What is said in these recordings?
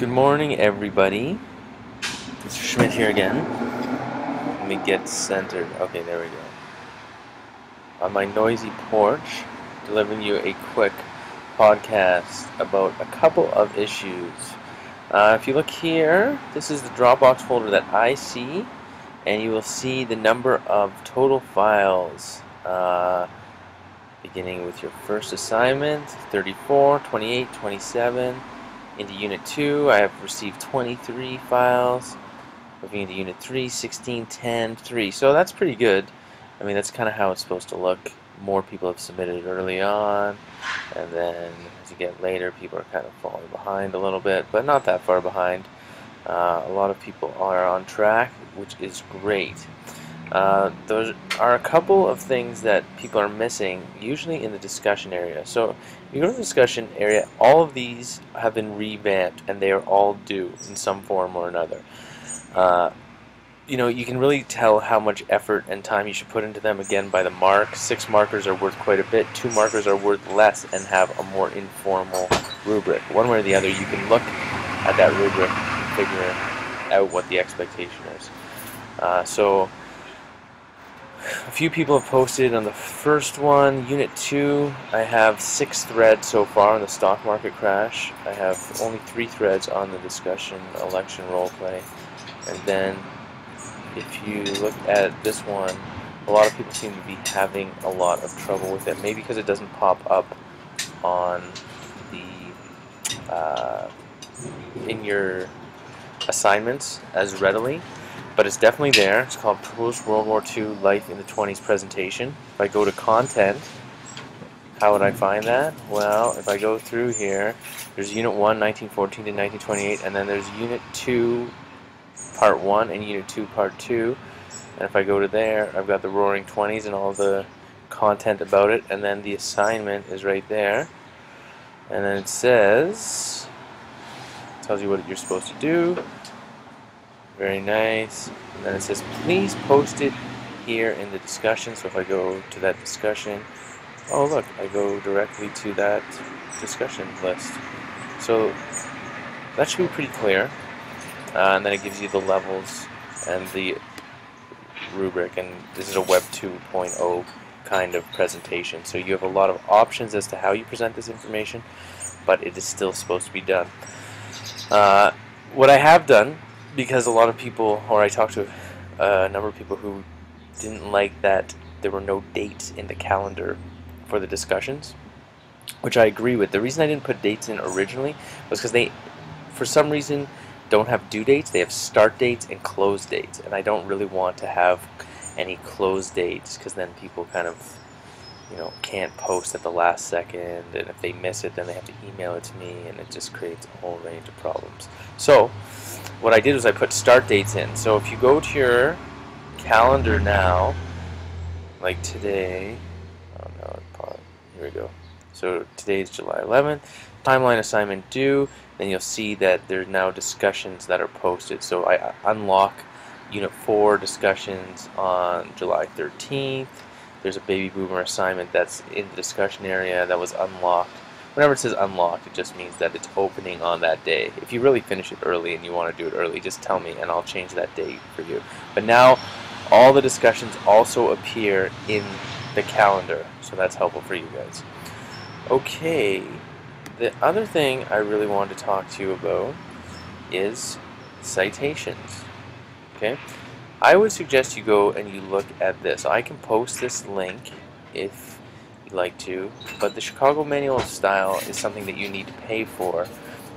Good morning, everybody. Mr. Schmidt here again. Let me get centered. Okay, there we go. On my noisy porch, delivering you a quick podcast about a couple of issues. If you look here, this is the Dropbox folder that I see, and you will see the number of total files. Beginning with your first assignment, 34, 28, 27. Into Unit 2, I have received 23 files. Moving into Unit 3, 16, 10, 3. So that's pretty good. I mean, that's kind of how it's supposed to look. More people have submitted early on, and then as you get later, people are kind of falling behind a little bit, but not that far behind. A lot of people are on track, which is great. Those are a couple of things that people are missing, usually in the discussion area. So if you go to the discussion area, all of these have been revamped, and they are all due in some form or another. You can really tell how much effort and time you should put into them, again, by the mark. 6 markers are worth quite a bit. 2 markers are worth less and have a more informal rubric. One way or the other, you can look at that rubric and figure out what the expectation is. So a few people have posted on the first one, Unit 2. I have 6 threads so far on the stock market crash. I have only 3 threads on the discussion election roleplay. And then if you look at this one, a lot of people seem to be having a lot of trouble with it. Maybe because it doesn't pop up on the in your assignments as readily. But it's definitely there. It's called Post-World War II Life in the 20s Presentation. If I go to Content, how would I find that? Well, if I go through here, there's Unit 1, 1914 to 1928, and then there's Unit 2, Part 1, and Unit 2, Part 2. And if I go to there, I've got the Roaring Twenties and all the content about it, and then the assignment is right there. And then it says, tells you what you're supposed to do. Very nice. And then it says, please post it here in the discussion. So if I go to that discussion, oh look, I go directly to that discussion list. So that should be pretty clear. And then it gives you the levels and the rubric. And this is a Web 2.0 kind of presentation. So you have a lot of options as to how you present this information, but it is still supposed to be done. What I have done, because a lot of people, or I talked to a number of people who didn't like that there were no dates in the calendar for the discussions, which I agree with. The reason I didn't put dates in originally was because they, for some reason, don't have due dates. They have start dates and close dates, and I don't really want to have any close dates, because then people kind of, can't post at the last second, and if they miss it, then they have to email it to me, and it just creates a whole range of problems. So what I did was I put start dates in. So if you go to your calendar now, like today, oh no, here we go. So today is July 11th, timeline assignment due, then you'll see that there's now discussions that are posted. So I unlock Unit 4 discussions on July 13th. There's a baby boomer assignment that's in the discussion area that was unlocked. Whenever it says unlocked, it just means that it's opening on that day. If you really finish it early and you want to do it early, just tell me and I'll change that date for you. But now all the discussions also appear in the calendar, so that's helpful for you guys. Okay, the other thing I really wanted to talk to you about is citations. Okay, I would suggest you go and you look at this. I can post this link if you'd like to, but the Chicago Manual of Style is something that you need to pay for.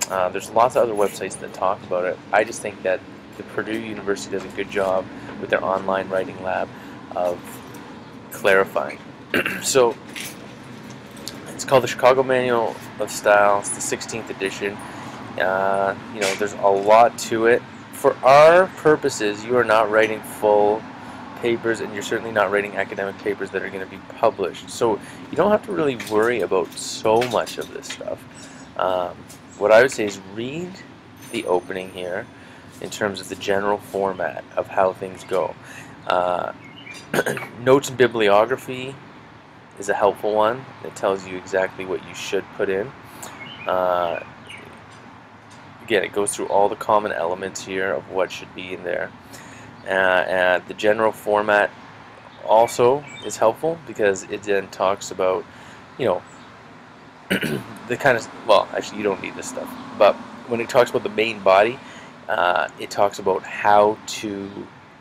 There's lots of other websites that talk about it. I just think that the Purdue University does a good job with their online writing lab of clarifying. So it's called the Chicago Manual of Style. It's the 16th edition. There's a lot to it. For our purposes, you are not writing full papers, and you're certainly not writing academic papers that are going to be published. So you don't have to really worry about so much of this stuff. What I would say is read the opening here in terms of the general format of how things go. Notes and bibliography is a helpful one. It tells you exactly what you should put in. again, it goes through all the common elements here of what should be in there. And the general format also is helpful because it then talks about, you know, the kind of, well, actually you don't need this stuff, but when it talks about the main body, it talks about how to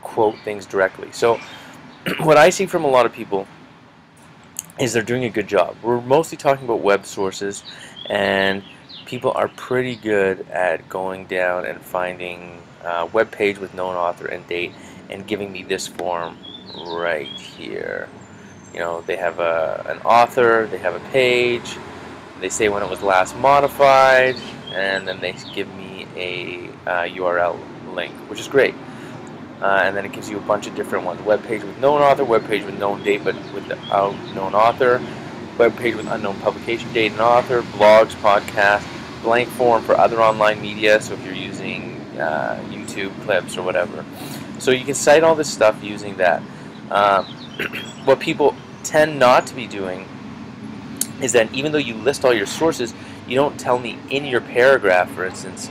quote things directly. So what I see from a lot of people is they're doing a good job. We're mostly talking about web sources, and people are pretty good at going down and finding a web page with known author and date and giving me this form right here. You know, they have an author, they have a page, they say when it was last modified, and then they give me a URL link, which is great. And then it gives you a bunch of different ones. Web page with known author, web page with known date but without known author, web page with unknown publication date and author, blogs, podcasts, blank form for other online media, so if you're using YouTube clips or whatever. So you can cite all this stuff using that. What people tend not to be doing is that even though you list all your sources, you don't tell me in your paragraph, for instance,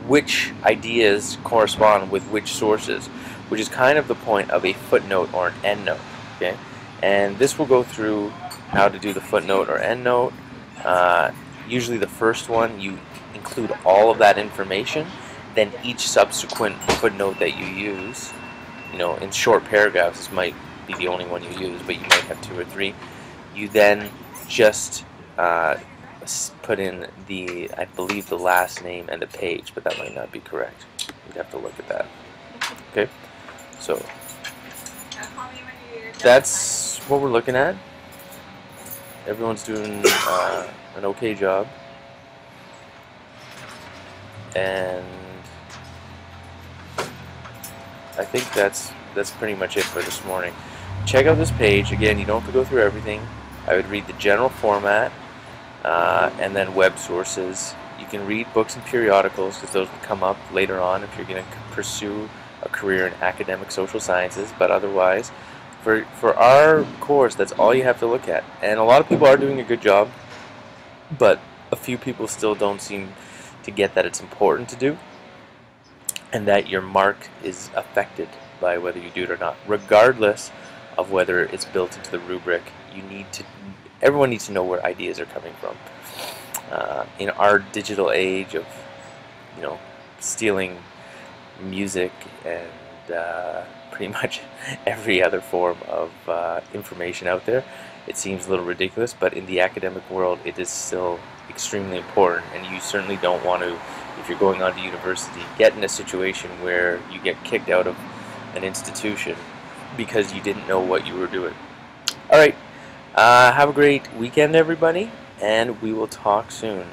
which ideas correspond with which sources, which is kind of the point of a footnote or an endnote. Okay, and this will go through how to do the footnote or endnote. Usually the first one you include all of that information, then each subsequent footnote that you use, you know, in short paragraphs, this might be the only one you use, but you might have 2 or 3, you then just put in the, I believe, the last name and the page, but that might not be correct. You'd have to look at that. Okay, so that's what we're looking at. Everyone's doing an okay job, and I think that's pretty much it for this morning. Check out this page. Again, you don't have to go through everything. I would read the general format, and then web sources. You can read books and periodicals because those will come up later on if you're going to pursue a career in academic social sciences, but otherwise, for our course, that's all you have to look at. And a lot of people are doing a good job, but a few people still don't seem to get that it's important to do, and that your mark is affected by whether you do it or not. Regardless of whether it's built into the rubric, everyone needs to know where ideas are coming from. In our digital age of, you know, stealing music and pretty much every other form of information out there, it seems a little ridiculous, but in the academic world it is still extremely important, and you certainly don't want to, if you're going on to university, get in a situation where you get kicked out of an institution because you didn't know what you were doing. Alright, have a great weekend, everybody, and we will talk soon.